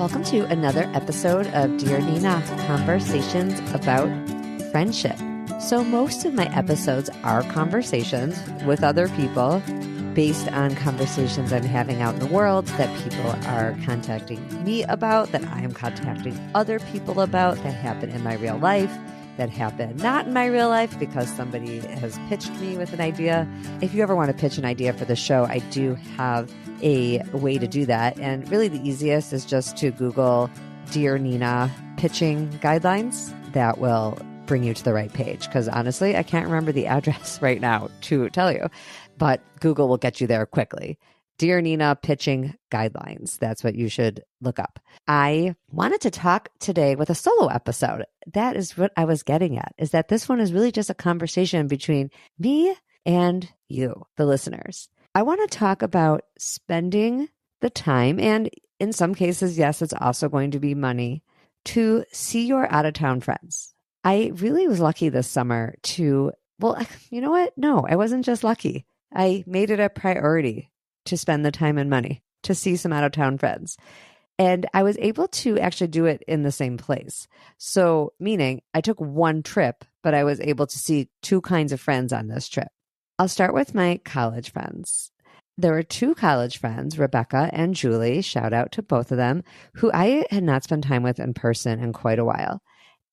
Welcome to another episode of Dear Nina, Conversations about Friendship. So most of my episodes are conversations with other people based on conversations I'm having out in the world that people are contacting me about, that I'm contacting other people about, that happen in my real life, that happen not in my real life because somebody has pitched me with an idea. If you ever want to pitch an idea for the show, I do have a way to do that. And really the easiest is just to Google Dear Nina pitching guidelines. That will bring you to the right page. Because honestly, I can't remember the address right now to tell you, but Google will get you there quickly. Dear Nina pitching guidelines. That's what you should look up. I wanted to talk today with a solo episode. That is what I was getting at, is that this one is really just a conversation between me and you, the listeners. I want to talk about spending the time, and in some cases, yes, it's also going to be money, to see your out-of-town friends. I really was lucky this summer to, well, you know what? No, I wasn't just lucky. I made it a priority to spend the time and money to see some out-of-town friends. And I was able to actually do it in the same place. So meaning I took one trip, but I was able to see two kinds of friends on this trip. I'll start with my college friends. There were two college friends, Rebecca and Julie, shout out to both of them, who I had not spent time with in person in quite a while.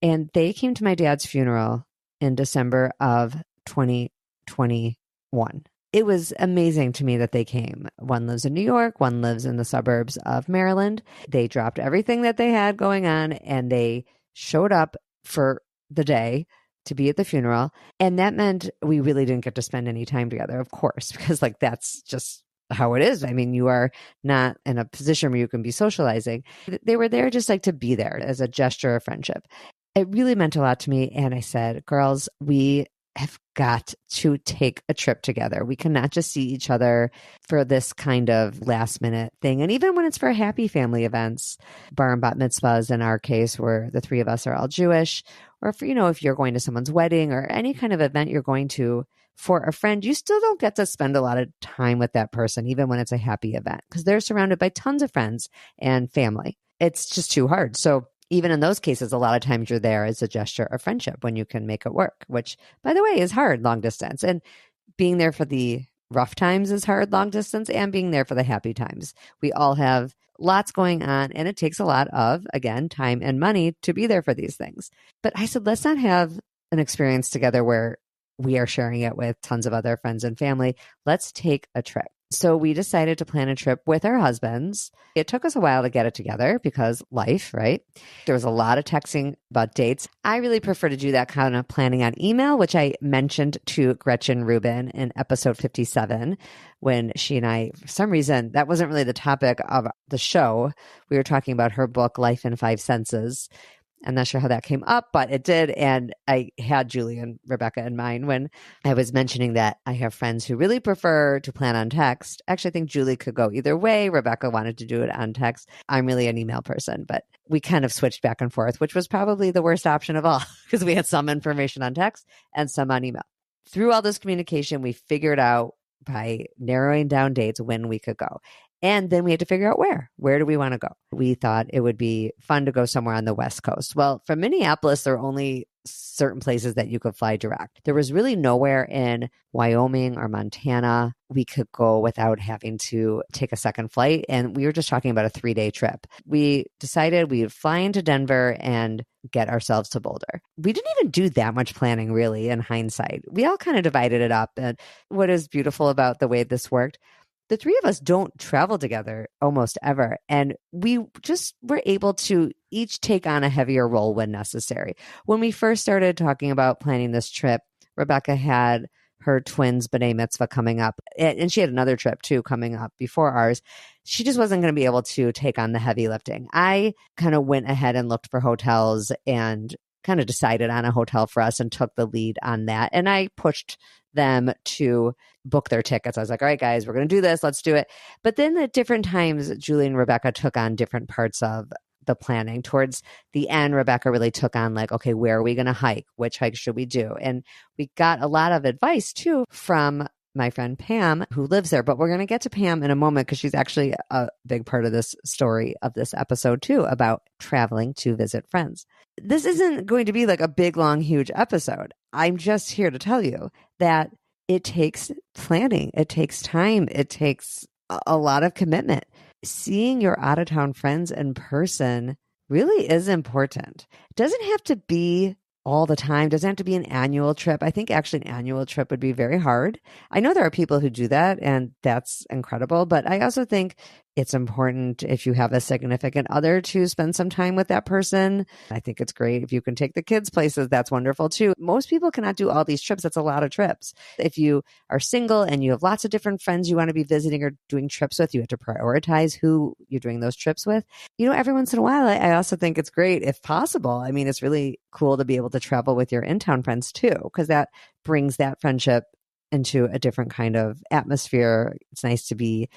And they came to my dad's funeral in December of 2021. It was amazing to me that they came. One lives in New York, one lives in the suburbs of Maryland. They dropped everything that they had going on and they showed up for the day to be at the funeral. And that meant we really didn't get to spend any time together, of course, because that's just how it is. I mean, you are not in a position where you can be socializing. They were there just to be there as a gesture of friendship. It really meant a lot to me. And I said, girls, we have got to take a trip together. We cannot just see each other for this kind of last minute thing. And even when it's for happy family events, bar and bat mitzvahs in our case, where the three of us are all Jewish, or if you're going to someone's wedding or any kind of event you're going to for a friend, you still don't get to spend a lot of time with that person, even when it's a happy event, because they're surrounded by tons of friends and family. It's just too hard. So even in those cases, a lot of times you're there as a gesture of friendship when you can make it work, which, by the way, is hard long distance. And being there for the rough times is hard long distance, and being there for the happy times. We all have lots going on, and it takes a lot of, again, time and money to be there for these things. But I said, let's not have an experience together where we are sharing it with tons of other friends and family. Let's take a trip. So we decided to plan a trip with our husbands. It took us a while to get it together because life, right? There was a lot of texting about dates. I really prefer to do that kind of planning on email, which I mentioned to Gretchen Rubin in episode 57 when she and I, for some reason, that wasn't really the topic of the show. We were talking about her book, Life in Five Senses. I'm not sure how that came up, but it did. And I had Julie and Rebecca in mind when I was mentioning that I have friends who really prefer to plan on text. Actually, I think Julie could go either way. Rebecca wanted to do it on text. I'm really an email person, but we kind of switched back and forth, which was probably the worst option of all because we had some information on text and some on email. Through all this communication, we figured out by narrowing down dates when we could go. And then we had to figure out where. Where do we want to go? We thought it would be fun to go somewhere on the West Coast. Well, from Minneapolis, there are only certain places that you could fly direct. There was really nowhere in Wyoming or Montana we could go without having to take a second flight. And we were just talking about a 3-day trip. We decided we would fly into Denver and get ourselves to Boulder. We didn't even do that much planning, really, in hindsight. We all kind of divided it up. And what is beautiful about the way this worked, the three of us don't travel together almost ever. And we just were able to each take on a heavier role when necessary. When we first started talking about planning this trip, Rebecca had her twins' B'nai Mitzvah coming up. And she had another trip too coming up before ours. She just wasn't going to be able to take on the heavy lifting. I kind of went ahead and looked for hotels and kind of decided on a hotel for us and took the lead on that. And I pushed them to book their tickets. I was like, all right, guys, we're going to do this. Let's do it. But then at different times, Julie and Rebecca took on different parts of the planning. Towards the end, Rebecca really took on okay, where are we going to hike? Which hike should we do? And we got a lot of advice too from my friend Pam, who lives there. But we're going to get to Pam in a moment because she's actually a big part of this story of this episode too, about traveling to visit friends. This isn't going to be like a big, long, huge episode. I'm just here to tell you that it takes planning. It takes time. It takes a lot of commitment. Seeing your out of town friends in person really is important. It doesn't have to be all the time. It doesn't have to be an annual trip. I think actually an annual trip would be very hard. I know there are people who do that, and that's incredible. But I also think it's important if you have a significant other to spend some time with that person. I think it's great if you can take the kids places. That's wonderful too. Most people cannot do all these trips. That's a lot of trips. If you are single and you have lots of different friends you want to be visiting or doing trips with, you have to prioritize who you're doing those trips with. Every once in a while, I also think it's great if possible. I mean, it's really cool to be able to travel with your in-town friends too, because that brings that friendship into a different kind of atmosphere. It's nice to be,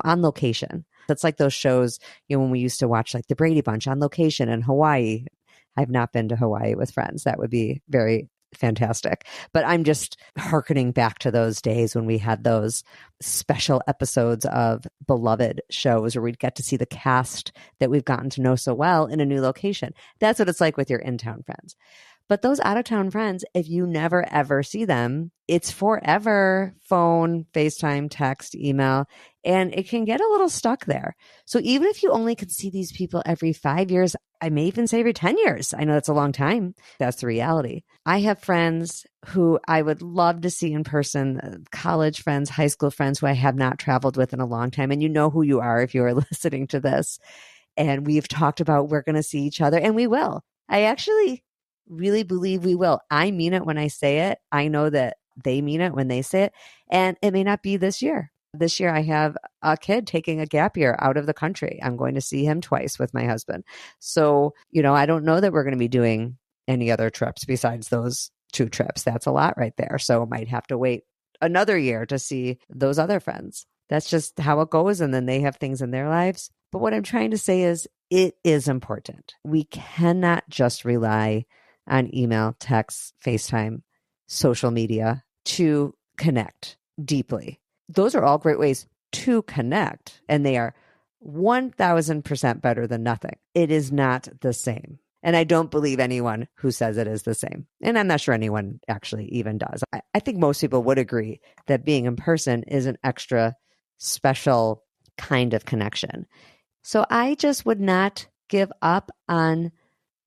on location. That's like those shows, when we used to watch like the Brady Bunch on location in Hawaii. I've not been to Hawaii with friends. That would be very fantastic. But I'm just hearkening back to those days when we had those special episodes of beloved shows where we'd get to see the cast that we've gotten to know so well in a new location. That's what it's like with your in-town friends. But those out-of-town friends, if you never, ever see them, it's forever phone, FaceTime, text, email, and it can get a little stuck there. So even if you only could see these people every 5 years, I may even say every 10 years. I know that's a long time. That's the reality. I have friends who I would love to see in person, college friends, high school friends who I have not traveled with in a long time. And you know who you are if you are listening to this. And we've talked about we're going to see each other, and we will. I actually really believe we will. I mean it when I say it. I know that they mean it when they say it. And it may not be this year. This year I have a kid taking a gap year out of the country. I'm going to see him twice with my husband. So, I don't know that we're going to be doing any other trips besides those 2 trips. That's a lot right there. So I might have to wait another year to see those other friends. That's just how it goes. And then they have things in their lives. But what I'm trying to say is it is important. We cannot just rely on email, text, FaceTime, social media to connect deeply. Those are all great ways to connect, and they are 1000% better than nothing. It is not the same. And I don't believe anyone who says it is the same. And I'm not sure anyone actually even does. I think most people would agree that being in person is an extra special kind of connection. So I just would not give up on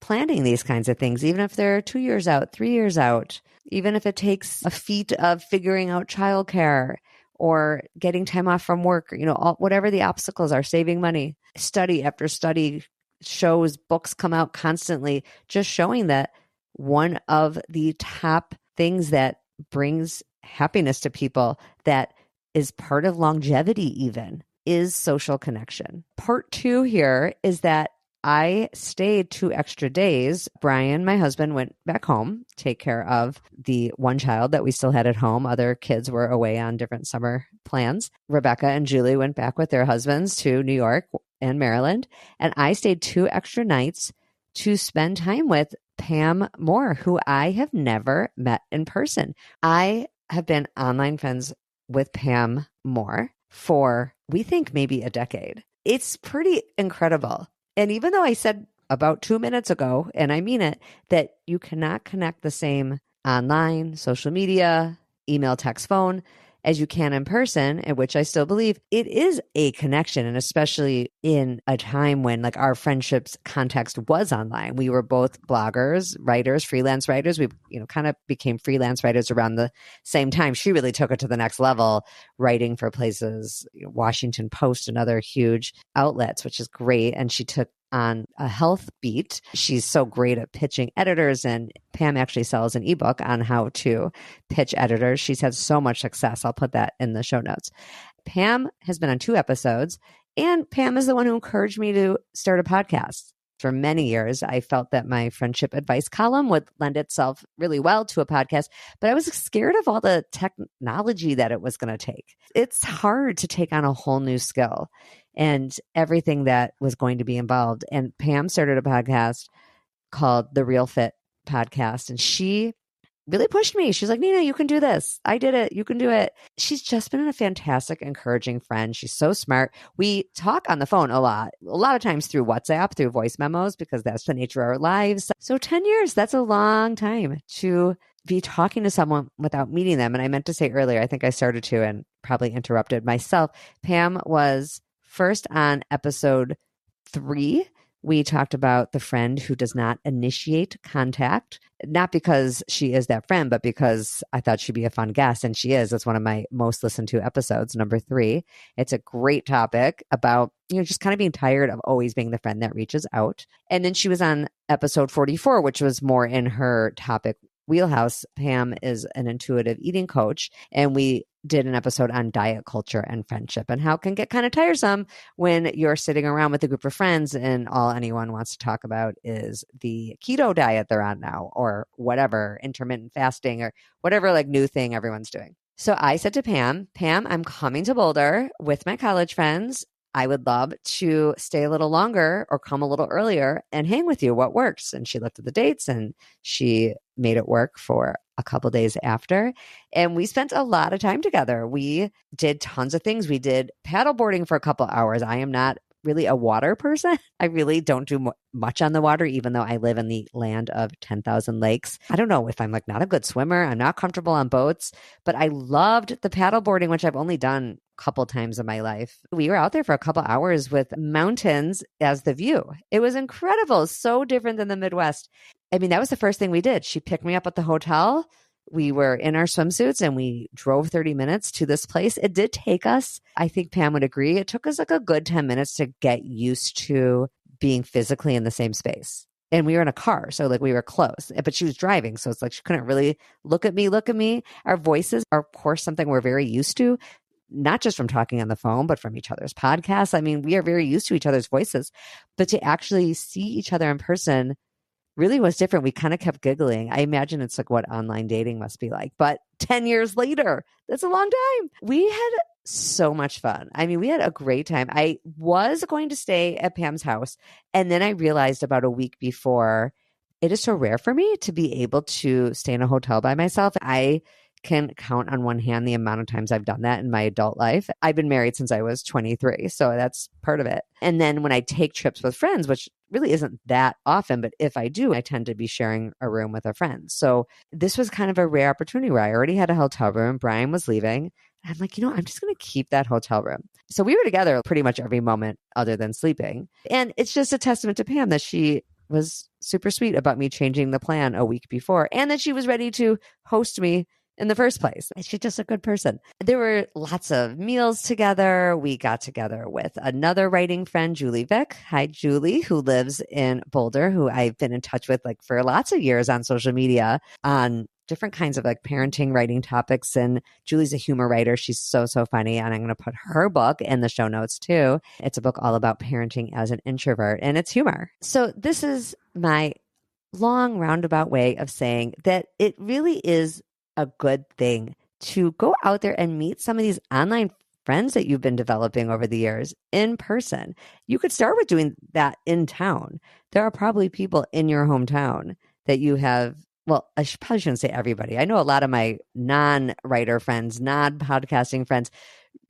planning these kinds of things, even if they're 2 years out, 3 years out, even if it takes a feat of figuring out childcare or getting time off from work, whatever the obstacles are, saving money, study after study, shows, books come out constantly, just showing that one of the top things that brings happiness to people, that is part of longevity even, is social connection. Part 2 here is that I stayed 2 extra days. Brian, my husband, went back home, take care of the one child that we still had at home. Other kids were away on different summer plans. Rebecca and Julie went back with their husbands to New York and Maryland. And I stayed 2 extra nights to spend time with Pam Moore, who I have never met in person. I have been online friends with Pam Moore for, we think, maybe a decade. It's pretty incredible. And even though I said about 2 minutes ago, and I mean it, that you cannot connect the same online, social media, email, text, phone as you can in person, in which I still believe it is a connection. And especially in a time when like our friendships context was online. We were both bloggers, writers, freelance writers. We, kind of became freelance writers around the same time. She really took it to the next level, writing for places, Washington Post and other huge outlets, which is great. And she took on a health beat. She's so great at pitching editors, and Pam actually sells an ebook on how to pitch editors. She's had so much success. I'll put that in the show notes. Pam has been on 2 episodes, and Pam is the one who encouraged me to start a podcast. For many years, I felt that my friendship advice column would lend itself really well to a podcast, but I was scared of all the technology that it was going to take. It's hard to take on a whole new skill and everything that was going to be involved. And Pam started a podcast called The Real Fit Podcast, and she really pushed me. She's like, Nina, you can do this. I did it. You can do it. She's just been a fantastic, encouraging friend. She's so smart. We talk on the phone a lot of times through WhatsApp, through voice memos, because that's the nature of our lives. So 10 years, that's a long time to be talking to someone without meeting them. And I meant to say earlier, I think I started to and probably interrupted myself. Pam was first on episode 3. We talked about the friend who does not initiate contact, not because she is that friend, but because I thought she'd be a fun guest. And she is. It's one of my most listened to episodes, number 3. It's a great topic about, just kind of being tired of always being the friend that reaches out. And then she was on episode 44, which was more in her topic wheelhouse. Pam is an intuitive eating coach, and we did an episode on diet culture and friendship and how it can get kind of tiresome when you're sitting around with a group of friends and all anyone wants to talk about is the keto diet they're on now, or whatever, intermittent fasting, or whatever like new thing everyone's doing. So I said to Pam, I'm coming to Boulder with my college friends. I would love to stay a little longer or come a little earlier and hang with you. What works? And she looked at the dates and she made it work for a couple days after. And we spent a lot of time together. We did tons of things. We did paddleboarding for a couple hours. I am not really a water person. I really don't do much on the water, even though I live in the land of 10,000 lakes. I don't know if I'm like not a good swimmer. I'm not comfortable on boats, but I loved the paddleboarding, which I've only done a couple times in my life. We were out there for a couple hours with mountains as the view. It was incredible. So different than the Midwest. I mean, that was the first thing we did. She picked me up at the hotel. We were in our swimsuits and we drove 30 minutes to this place. It did take us, I think Pam would agree, it took us like a good 10 minutes to get used to being physically in the same space. And we were in a car, so like we were close, but she was driving. So it's like she couldn't really look at me. Our voices are, of course, something we're very used to, not just from talking on the phone, but from each other's podcasts. I mean, we are very used to each other's voices, but to actually see each other in person really was different. We kind of kept giggling. I imagine it's like what online dating must be like. But 10 years later, that's a long time. We had so much fun. I mean, we had a great time. I was going to stay at Pam's house. And then I realized about a week before, it is so rare for me to be able to stay in a hotel by myself. I can count on one hand the amount of times I've done that in my adult life. I've been married since I was 23, so that's part of it. And then when I take trips with friends, which really isn't that often, but if I do, I tend to be sharing a room with a friend. So this was kind of a rare opportunity where I already had a hotel room. Brian was leaving. I'm like, I'm just going to keep that hotel room. So we were together pretty much every moment other than sleeping. And it's just a testament to Pam that she was super sweet about me changing the plan a week before and that she was ready to host me in the first place. She's just a good person. There were lots of meals together. We got together with another writing friend, Julie Vick. Hi, Julie, who lives in Boulder, who I've been in touch with like for lots of years on social media on different kinds of like parenting, writing topics. And Julie's a humor writer. She's so funny. And I'm going to put her book in the show notes too. It's a book all about parenting as an introvert, and it's humor. So this is my long roundabout way of saying that it really is a good thing to go out there and meet some of these online friends that you've been developing over the years in person. You could start with doing that in town. There are probably people in your hometown that you have. Well, I probably shouldn't say everybody. I know a lot of my non-writer friends, non-podcasting friends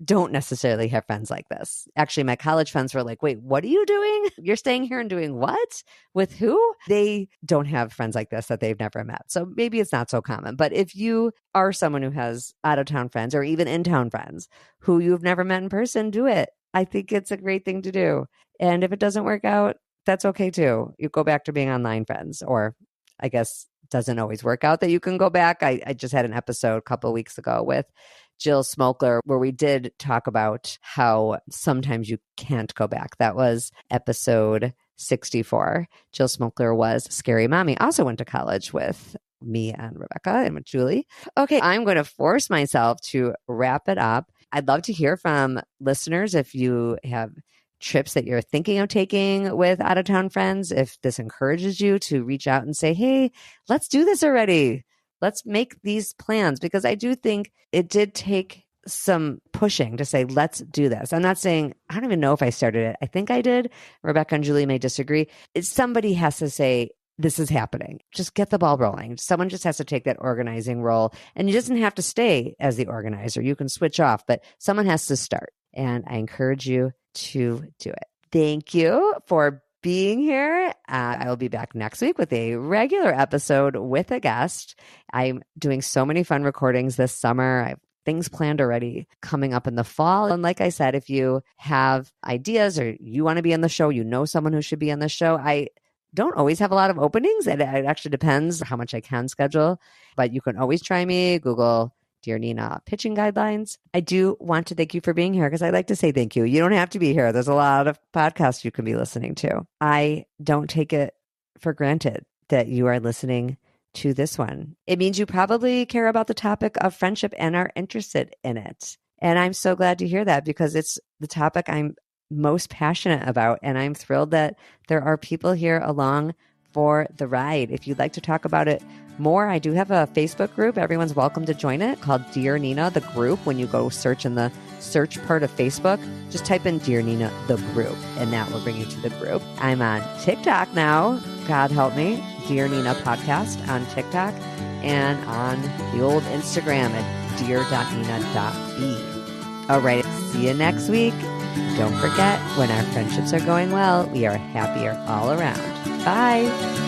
don't necessarily have friends like this. Actually, my college friends were like, wait, what are you doing? You're staying here and doing what? With who? They don't have friends like this that they've never met. So maybe it's not so common. But if you are someone who has out-of-town friends or even in-town friends who you've never met in person, do it. I think it's a great thing to do. And if it doesn't work out, that's okay too. You go back to being online friends, or I guess doesn't always work out that you can go back. I just had an episode a couple of weeks ago with Jill Smokler where we did talk about how sometimes you can't go back. That was episode 64. Jill Smokler was Scary Mommy. Also went to college with me and Rebecca and with Julie. Okay, I'm going to force myself to wrap it up. I'd love to hear from listeners if you have trips that you're thinking of taking with out-of-town friends, if this encourages you to reach out and say, hey, let's do this already. Let's make these plans, because I do think it did take some pushing to say, let's do this. I'm not saying, I don't even know if I started it. I think I did. Rebecca and Julie may disagree. Somebody has to say, this is happening. Just get the ball rolling. Someone just has to take that organizing role, and you doesn't have to stay as the organizer. You can switch off, but someone has to start. And I encourage you to do it. Thank you for being here. I will be back next week with a regular episode with a guest. I'm doing so many fun recordings this summer. I have things planned already coming up in the fall. And like I said, if you have ideas or you want to be on the show, you know someone who should be on the show, I don't always have a lot of openings. It actually depends how much I can schedule, but you can always try me. Google Dear Nina pitching guidelines. I do want to thank you for being here because I like to say thank you. You don't have to be here. There's a lot of podcasts you can be listening to. I don't take it for granted that you are listening to this one. It means you probably care about the topic of friendship and are interested in it. And I'm so glad to hear that because it's the topic I'm most passionate about. And I'm thrilled that there are people here along for the ride. If you'd like to talk about it more, I do have a Facebook group. Everyone's welcome to join it, called Dear Nina, the group. When you go search in the search part of Facebook, just type in Dear Nina, the group, and that will bring you to the group. I'm on TikTok now. God help me. Dear Nina Podcast on TikTok and on the old Instagram at dear.nina.b. All right. See you next week. Don't forget, when our friendships are going well, we are happier all around. Bye.